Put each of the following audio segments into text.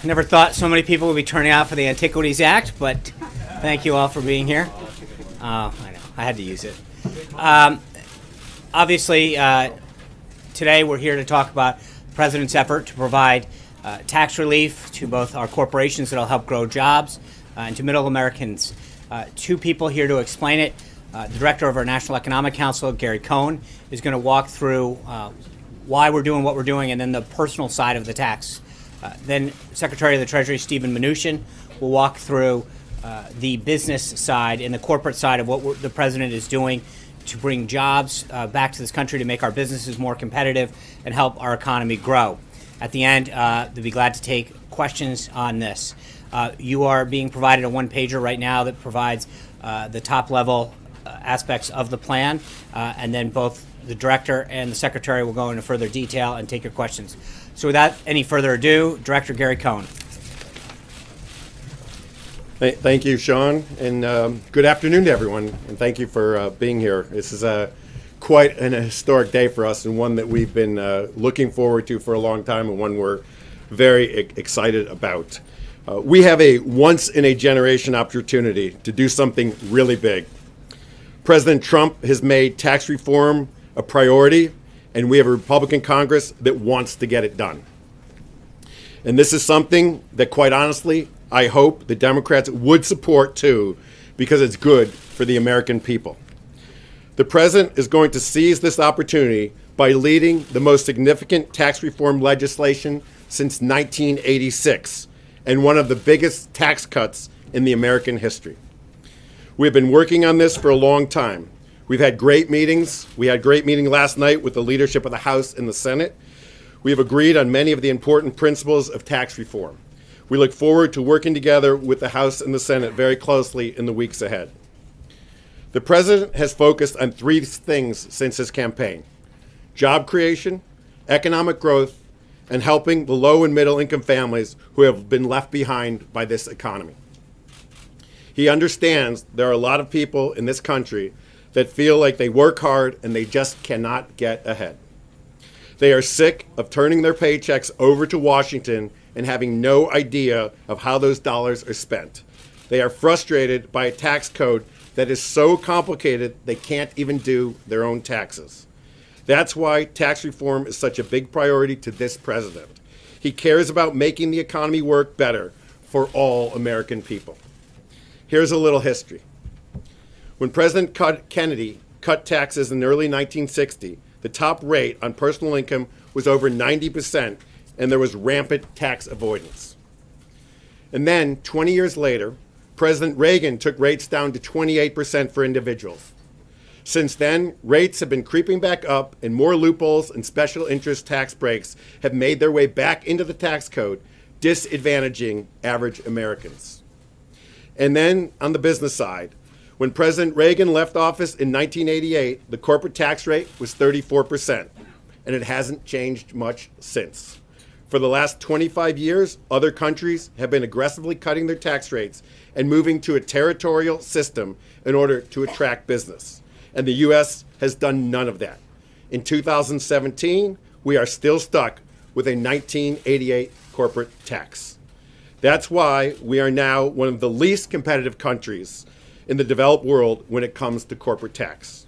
Never thought so many people would be turning out for the Antiquities Act, but thank you all for being here. I know, I had to use it. Obviously, today we're here to talk about the President's effort to provide tax relief to both our corporations that will help grow jobs and to middle Americans. Two people here to explain it. The director of our National Economic Council, Gary Cohn, is going to walk through why we're doing what we're doing and then the personal side of the tax. Then Secretary of the Treasury, Stephen Mnuchin, will walk through the business side and the corporate side of what the President is doing to bring jobs back to this country, to make our businesses more competitive and help our economy grow. At the end, they'll be glad to take questions on this. You are being provided a one-pager right now that provides the top-level aspects of the plan, and then both the Director and the Secretary will go into further detail and take your questions. So without any further ado, Director Gary Cohn. Thank you, Sean, and good afternoon to everyone, and thank you for being here. This is quite an historic day for us, and one that we've been looking forward to for a long time, and one we're very excited about. We have a once-in-a-generation opportunity to do something really big. President Trump has made tax reform a priority, and we have a Republican Congress that wants to get it done. And this is something that, quite honestly, I hope the Democrats would support too, because it's good for the American people. The President is going to seize this opportunity by leading the most significant tax reform legislation since 1986, and one of the biggest tax cuts in the American history. We've been working on this for a long time. We've had great meetings. We had a great meeting last night with the leadership of the House and the Senate. We have agreed on many of the important principles of tax reform. We look forward to working together with the House and the Senate very closely in the weeks ahead. The President has focused on three things since his campaign: job creation, economic growth, and helping the low and middle income families who have been left behind by this economy. He understands there are a lot of people in this country that feel like they work hard and they just cannot get ahead. They are sick of turning their paychecks over to Washington and having no idea of how those dollars are spent. They are frustrated by a tax code that is so complicated they can't even do their own taxes. That's why tax reform is such a big priority to this president. He cares about making the economy work better for all American people. Here's a little history. When President Kennedy cut taxes in the early 1960s, the top rate on personal income was over 90%, and there was rampant tax avoidance. And then, 20 years later, President Reagan took rates down to 28% for individuals. Since then, rates have been creeping back up, and more loopholes and special interest tax breaks have made their way back into the tax code, disadvantaging average Americans. And then, on the business side, when President Reagan left office in 1988, the corporate tax rate was 34%, and it hasn't changed much since. For the last 25 years, other countries have been aggressively cutting their tax rates and moving to a territorial system in order to attract business. And the U.S. has done none of that. In 2017, we are still stuck with a 1988 corporate tax. That's why we are now one of the least competitive countries in the developed world when it comes to corporate tax.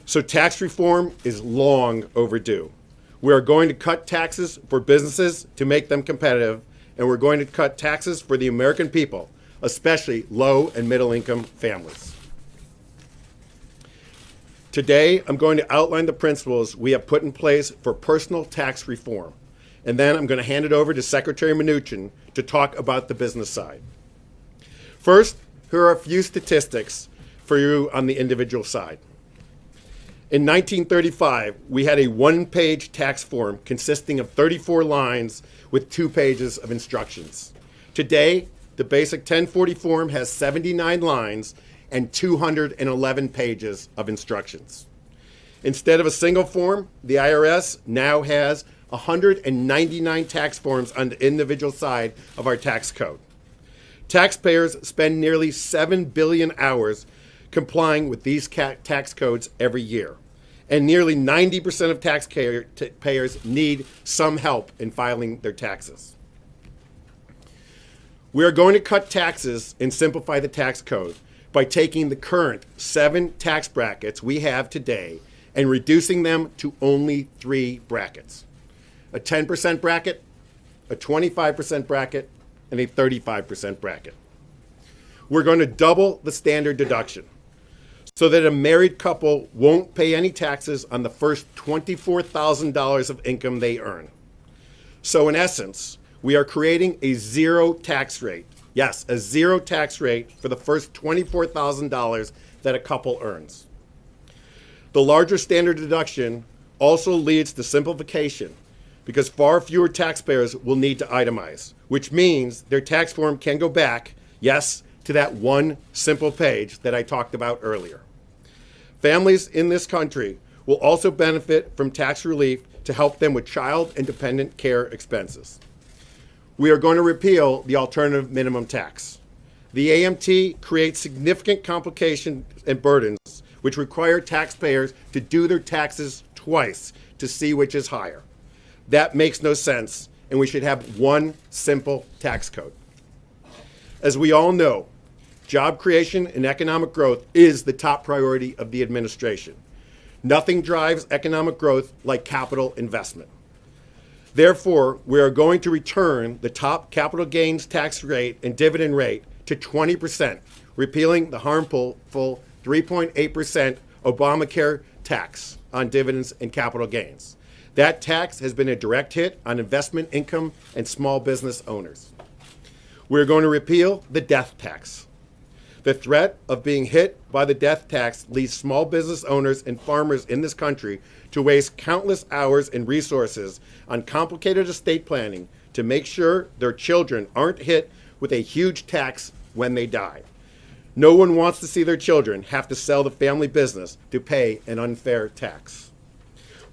So tax reform is long overdue. We are going to cut taxes for businesses to make them competitive, and we're going to cut taxes for the American people, especially low and middle income families. Today, I'm going to outline the principles we have put in place for personal tax reform, and then I'm going to hand it over to Secretary Mnuchin to talk about the business side. First, here are a few statistics for you on the individual side. In 1935, we had a one-page tax form consisting of 34 lines with 2 pages of instructions. Today, the basic 1040 form has 79 lines and 211 pages of instructions. Instead of a single form, the IRS now has 199 tax forms on the individual side of our tax code. Taxpayers spend nearly 7 billion hours complying with these tax codes every year. And nearly 90% of taxpayers need some help in filing their taxes. We are going to cut taxes and simplify the tax code by taking the current 7 tax brackets we have today and reducing them to only 3 brackets: a 10% bracket, a 25% bracket, and a 35% bracket. We're going to double the standard deduction so that a married couple won't pay any taxes on the first $24,000 of income they earn. So in essence, we are creating a zero tax rate. Yes, a zero tax rate for the first $24,000 that a couple earns. The larger standard deduction also leads to simplification because far fewer taxpayers will need to itemize, which means their tax form can go back, yes, to that one simple page that I talked about earlier. Families in this country will also benefit from tax relief to help them with child and dependent care expenses. We are going to repeal the alternative minimum tax. The AMT creates significant complications and burdens which require taxpayers to do their taxes twice to see which is higher. That makes no sense, and we should have one simple tax code. As we all know, job creation and economic growth is the top priority of the administration. Nothing drives economic growth like capital investment. Therefore, we are going to return the top capital gains tax rate and dividend rate to 20%, repealing the harmful 3.8% Obamacare tax on dividends and capital gains. That tax has been a direct hit on investment income and small business owners. We're going to repeal the death tax. The threat of being hit by the death tax leads small business owners and farmers in this country to waste countless hours and resources on complicated estate planning to make sure their children aren't hit with a huge tax when they die. No one wants to see their children have to sell the family business to pay an unfair tax.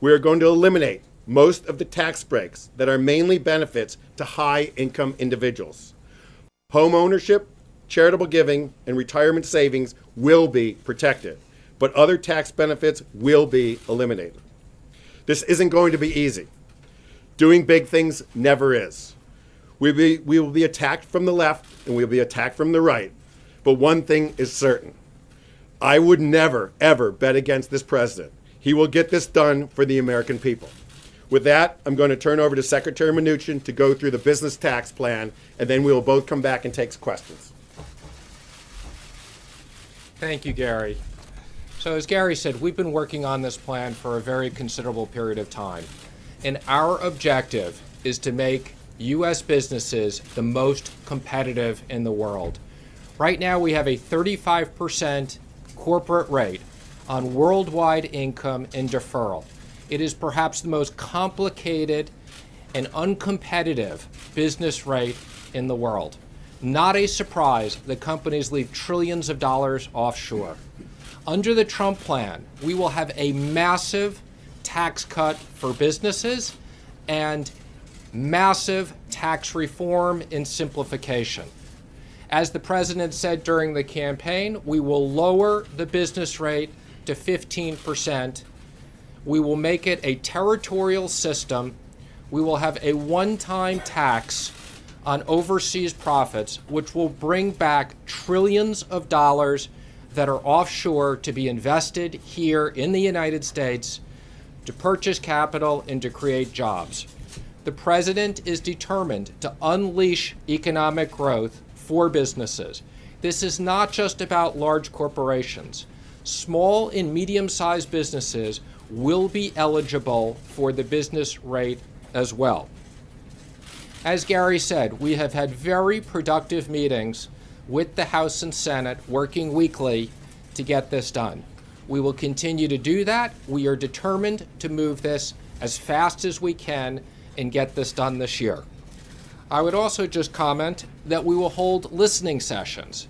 We are going to eliminate most of the tax breaks that are mainly benefits to high-income individuals. Home ownership, charitable giving, and retirement savings will be protected, but other tax benefits will be eliminated. This isn't going to be easy. Doing big things never is. We will be attacked from the left and we will be attacked from the right, but one thing is certain. I would never, ever bet against this president. He will get this done for the American people. With that, I'm going to turn over to Secretary Mnuchin to go through the business tax plan, and then we will both come back and take questions. Thank you, Gary. So as Gary said, we've been working on this plan for a very considerable period of time. And our objective is to make U.S. businesses the most competitive in the world. Right now, we have a 35% corporate rate on worldwide income and deferral. It is perhaps the most complicated and uncompetitive business rate in the world. Not a surprise that companies leave trillions of dollars offshore. Under the Trump plan, we will have a massive tax cut for businesses and massive tax reform and simplification. As the president said during the campaign, we will lower the business rate to 15%. We will make it a territorial system. We will have a one-time tax on overseas profits, which will bring back trillions of dollars that are offshore to be invested here in the United States to purchase capital and to create jobs. The president is determined to unleash economic growth for businesses. This is not just about large corporations. Small and medium-sized businesses will be eligible for the business rate as well. As Gary said, we have had very productive meetings with the House and Senate working weekly to get this done. We will continue to do that. We are determined to move this as fast as we can and get this done this year. I would also just comment that we will hold listening sessions.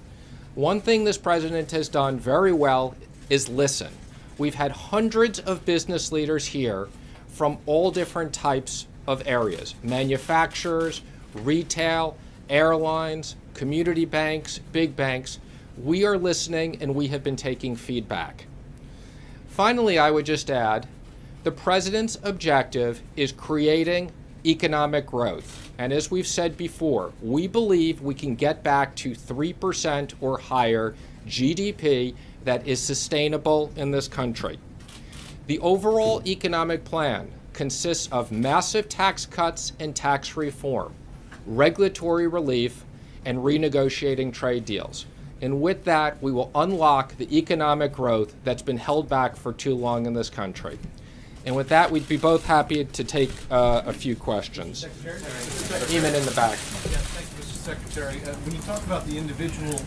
One thing this president has done very well is listen. We've had hundreds of business leaders here from all different types of areas: manufacturers, retail, airlines, community banks, big banks. We are listening and we have been taking feedback. Finally, I would just add, the president's objective is creating economic growth. And as we've said before, we believe we can get back to 3% or higher GDP that is sustainable in this country. The overall economic plan consists of massive tax cuts and tax reform, regulatory relief, and renegotiating trade deals. And with that, we will unlock the economic growth that's been held back for too long in this country. And with that, we'd be both happy to take a few questions. Eamon in the back. Yeah, thank you, Mr. Secretary. When you talk about the individual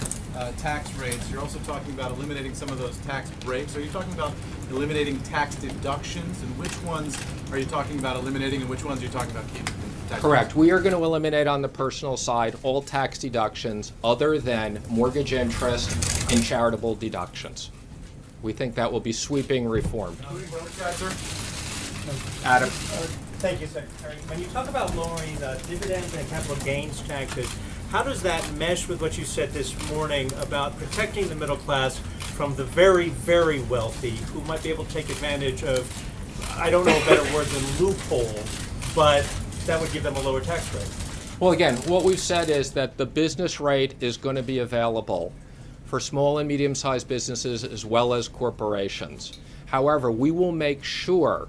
tax rates, you're also talking about eliminating some of those tax breaks. Are you talking about eliminating tax deductions? And which ones are you talking about eliminating, and which ones are you talking about keeping? Correct. We are going to eliminate on the personal side all tax deductions other than mortgage interest and charitable deductions. We think that will be sweeping reform. Adam. Thank you, Secretary. When you talk about lowering dividends and capital gains taxes, how does that mesh with what you said this morning about protecting the middle class from the very, very wealthy who might be able to take advantage of, I don't know a better word than loophole, but that would give them a lower tax rate? Well, again, what we've said is that the business rate is going to be available for small and medium-sized businesses as well as corporations. However, we will make sure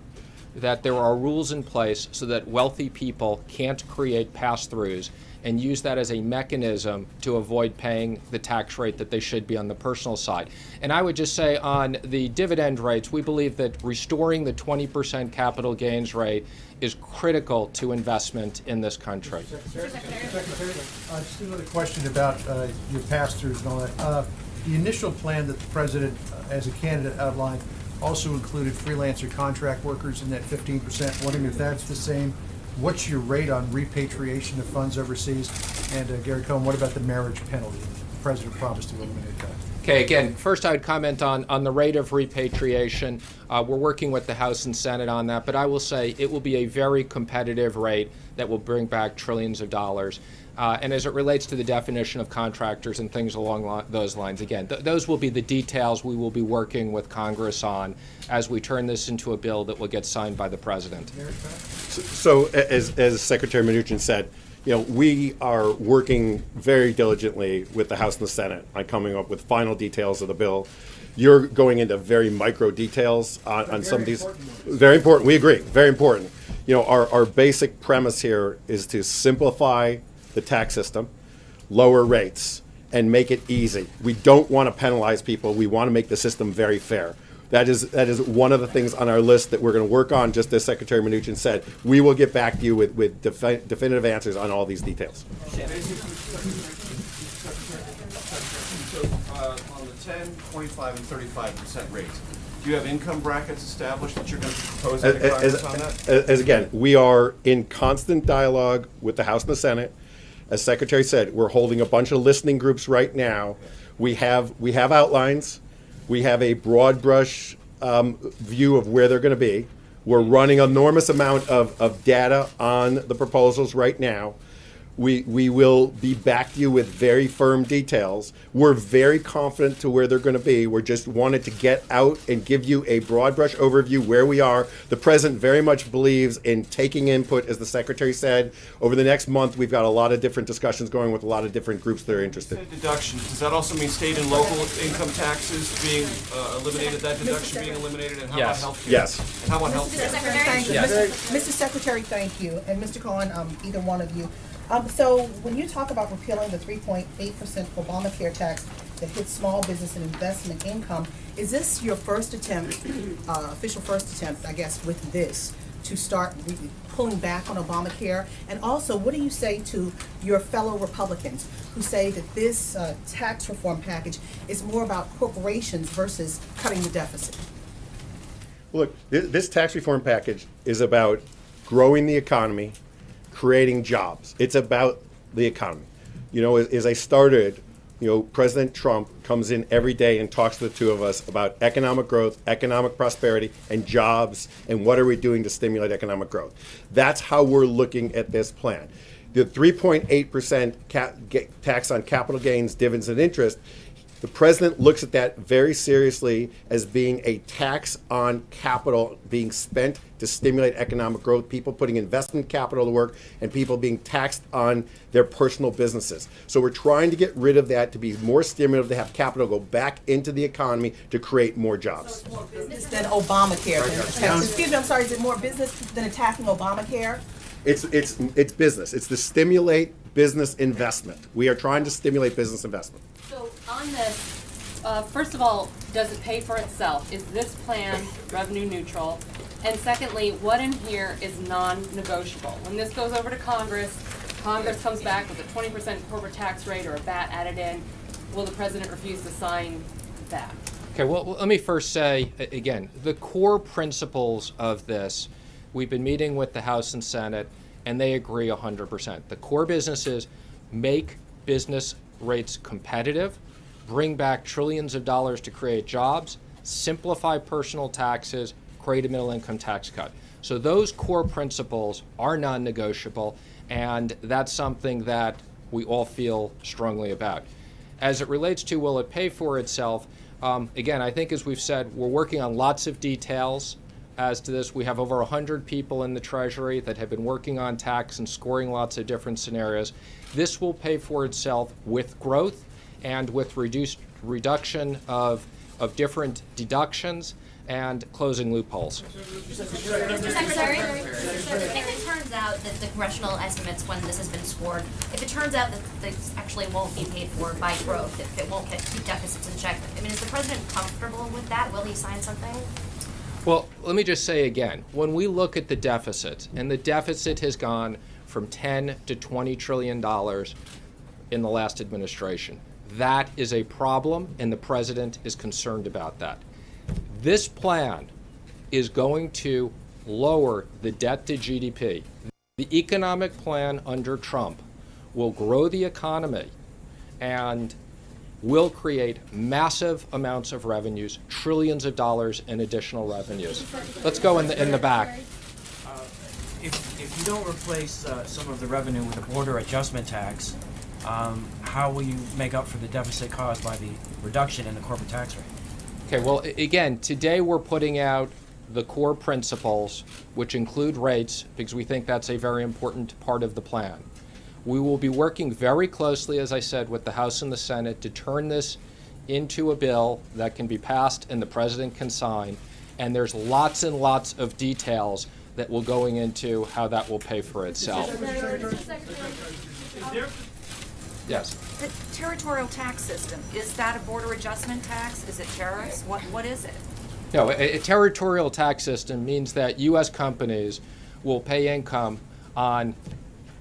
that there are rules in place so that wealthy people can't create pass-throughs and use that as a mechanism to avoid paying the tax rate that they should be on the personal side. And I would just say on the dividend rates, we believe that restoring the 20% capital gains rate is critical to investment in this country. Secretary, just another question about your pass-throughs and all that. The initial plan that the President, as a candidate, outlined also included freelancer contract workers in that 15%. Wondering if that's the same. What's your rate on repatriation of funds overseas? And Gary Cohn, what about the marriage penalty? The President promised to eliminate that. Okay, again, first I would comment on the rate of repatriation. We're working with the House and Senate on that, but I will say it will be a very competitive rate that will bring back trillions of dollars. And as it relates to the definition of contractors and things along those lines, again, those will be the details we will be working with Congress on as we turn this into a bill that will get signed by the President. So as Secretary Mnuchin said, we are working very diligently with the House and the Senate on coming up with final details of the bill. You're going into very micro details on some of these. Very important. We agree. Very important. Our basic premise here is to simplify the tax system, lower rates, and make it easy. We don't want to penalize people. We want to make the system very fair. That is one of the things on our list that we're going to work on, just as Secretary Mnuchin said. We will get back to you with definitive answers on all these details. So on the 10, 25, and 35% rates, do you have income brackets established that you're going to propose any Congress on that? As again, we are in constant dialogue with the House and the Senate. As Secretary said, we're holding a bunch of listening groups right now. We have outlines. We have a broad brush view of where they're going to be. We're running an enormous amount of data on the proposals right now. We will be back to you with very firm details. We're very confident to where they're going to be. We're just wanted to get out and give you a broad brush overview where we are. The President very much believes in taking input, as the Secretary said. Over the next month, we've got a lot of different discussions going with a lot of different groups that are interested. Deductions, does that also mean state and local income taxes being eliminated, that deduction being eliminated? And how about health care? Yes. And how about health care? Thank you. Mr. Secretary, thank you. And Mr. Cohn, either one of you. So when you talk about repealing the 3.8% Obamacare tax that hits small business and investment income, is this your first attempt, official first attempt, I guess, with this, to start pulling back on Obamacare? And also, what do you say to your fellow Republicans who say that this tax reform package is more about corporations versus cutting the deficit? Look, this tax reform package is about growing the economy, creating jobs. It's about the economy. As I started, President Trump comes in every day and talks to the two of us about economic growth, economic prosperity, and jobs, and what are we doing to stimulate economic growth. That's how we're looking at this plan. The 3.8% tax on capital gains, dividends, and interest, The president looks at that very seriously as being a tax on capital being spent to stimulate economic growth, people putting investment capital to work, and people being taxed on their personal businesses. So we're trying to get rid of that to be more stimulative, to have capital go back into the economy to create more jobs. More business than Obamacare. Excuse me, I'm sorry, is it more business than attacking Obamacare? It's business. It's to stimulate business investment. We are trying to stimulate business investment. So on this, first of all, does it pay for itself? Is this plan revenue neutral? And secondly, what in here is non-negotiable? When this goes over to Congress comes back with a 20% corporate tax rate or a VAT added in, will the president refuse to sign that? Okay, well, let me first say, again, the core principles of this, we've been meeting with the House and Senate, and they agree 100%. The core businesses make business rates competitive, bring back trillions of dollars to create jobs, simplify personal taxes, create a middle income tax cut. So those core principles are non-negotiable, and that's something that we all feel strongly about. As it relates to will it pay for itself, again, I think as we've said, we're working on lots of details as to this. We have over 100 people in the Treasury that have been working on tax and scoring lots of different scenarios. This will pay for itself with growth and with reduction of different deductions and closing loopholes. Mr. Secretary, if it turns out that the congressional estimates when this has been scored, if it turns out that this actually won't be paid for by growth, if it won't keep deficits in check, I mean, is the president comfortable with that? Will he sign something? Well, let me just say again, when we look at the deficit, and the deficit has gone from $10 to $20 trillion in the last administration, that is a problem, and the president is concerned about that. This plan is going to lower the debt to GDP. The economic plan under Trump will grow the economy and will create massive amounts of revenues, trillions of dollars in additional revenues. Let's go in the back. If you don't replace some of the revenue with a border adjustment tax, how will you make up for the deficit caused by the reduction in the corporate tax rate? Okay, well, again, today we're putting out the core principles, which include rates, because we think that's a very important part of the plan. We will be working very closely, as I said, with the House and the Senate to turn this into a bill that can be passed and the president can sign. And there's lots and lots of details that will going into how that will pay for itself. Yes. The territorial tax system, is that a border adjustment tax? Is it tariffs? What is it? No, a territorial tax system means that U.S. companies will pay income on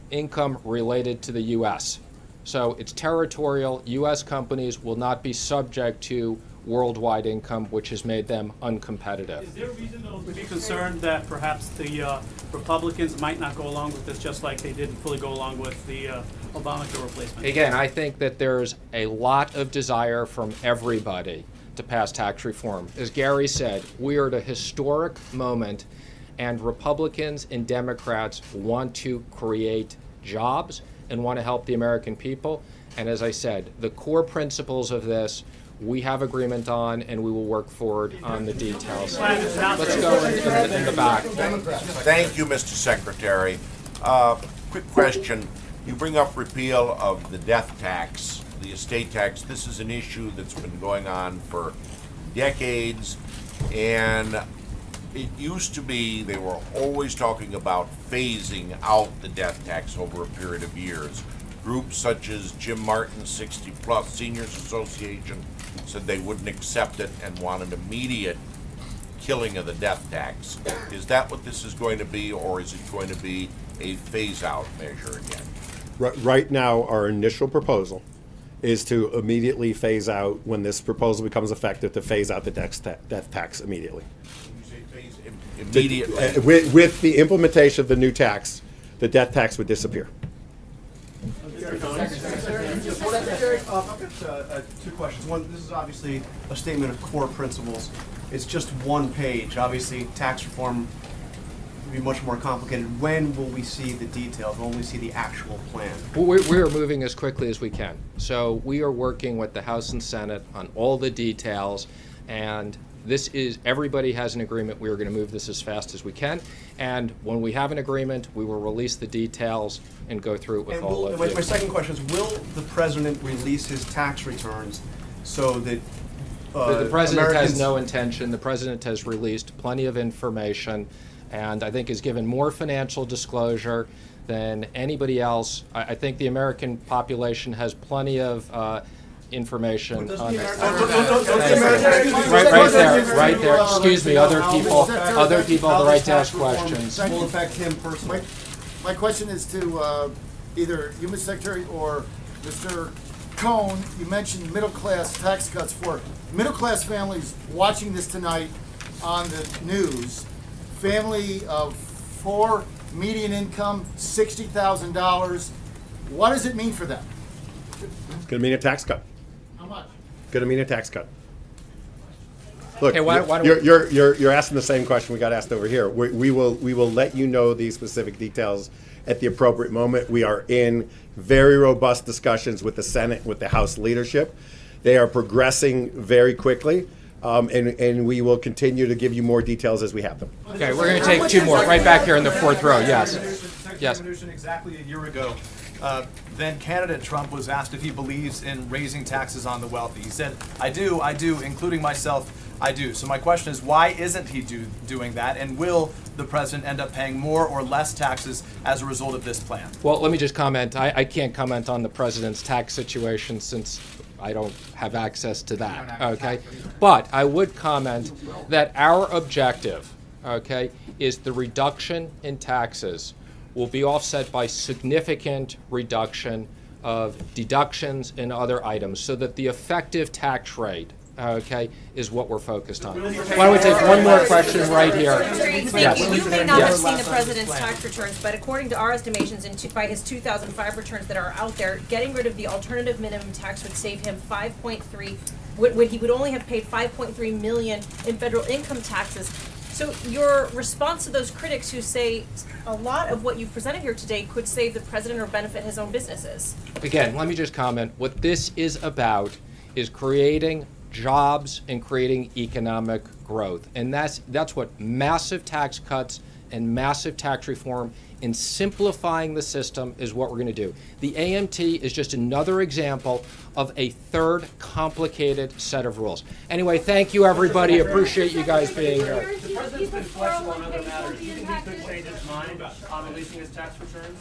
income related to the U.S. So it's territorial. U.S. companies will not be subject to worldwide income, which has made them uncompetitive. Is there reason to be concerned that perhaps the Republicans might not go along with this, just like they didn't fully go along with the Obamacare replacement? Again, I think that there's a lot of desire from everybody to pass tax reform. As Gary said, we are at a historic moment, and Republicans and Democrats want to create jobs and want to help the American people. And as I said, the core principles of this we have agreement on, and we will work forward on the details. Let's go in the back. Thank you, Mr. Secretary. Quick question. You bring up repeal of the death tax, the estate tax. This is an issue that's been going on for decades, and it used to be they were always talking about phasing out the death tax over a period of years. Groups such as Jim Martin's 60 Plus Seniors Association said they wouldn't accept it and want an immediate killing of the death tax. Is that what this is going to be, or is it going to be a phase-out measure again? Right now, our initial proposal is to immediately phase out, when this proposal becomes effective, to phase out the death tax immediately. When you say phase immediately? With the implementation of the new tax, the death tax would disappear. Secretary, I've got two questions. One, this is obviously a statement of core principles. It's just one page. Obviously, tax reform be much more complicated. When will we see the details? When will we see the actual plan? Well, we are moving as quickly as we can. So we are working with the House and Senate on all the details, and everybody has an agreement. We are going to move this as fast as we can, and when we have an agreement, we will release the details and go through it with all of you. My second question is, will the president release his tax returns so that The president has Americans- no intention. The president has released plenty of information, and I think has given more financial disclosure than anybody else. I think the American population has plenty of information on this. Right there. Excuse me, other people have the right to ask questions. Will affect him personally. My question is to either you, Mr. Secretary, or Mr. Cohn. You mentioned middle-class tax cuts for middle-class families watching this tonight on the news. Family of 4, median income $60,000. What does it mean for them? It's going to mean a tax cut. How much? Going to mean a tax cut. Look, Hey, why don't you're asking the same question we got asked over here. We will let you know these specific details at the appropriate moment. We are in very robust discussions with the Senate, with the House leadership. They are progressing very quickly, and we will continue to give you more details as we have them. Okay, we're going to take two more, right back here in the fourth row, yes. Yes. Mnuchin, exactly a year ago, then candidate Trump was asked if he believes in raising taxes on the wealthy. He said, I do, including myself, I do. So my question is, why isn't he doing that? And will the president end up paying more or less taxes as a result of this plan? Well, let me just comment. I can't comment on the president's tax situation since I don't have access to that, okay? But I would comment that our objective, okay, is the reduction in taxes will be offset by significant reduction of deductions and other items so that the effective tax rate, okay, is what we're focused on. Why don't we take one more question right here? Thank you. You may not have seen the president's tax returns, but according to our estimations, by his 2005 returns that are out there, getting rid of the alternative minimum tax would save him 5.3. He would only have paid 5.3 million in federal income taxes. So your response to those critics who say a lot of what you've presented here today could save the president or benefit his own businesses? Again, let me just comment. What this is about is creating jobs and creating economic growth. And that's what massive tax cuts and massive tax reform and simplifying the system is what we're going to do. The AMT is just another example of a third complicated set of rules. Anyway, thank you, everybody. Appreciate you guys being here. The president's been flexible on other matters. Do you think he could change his mind on releasing his tax returns?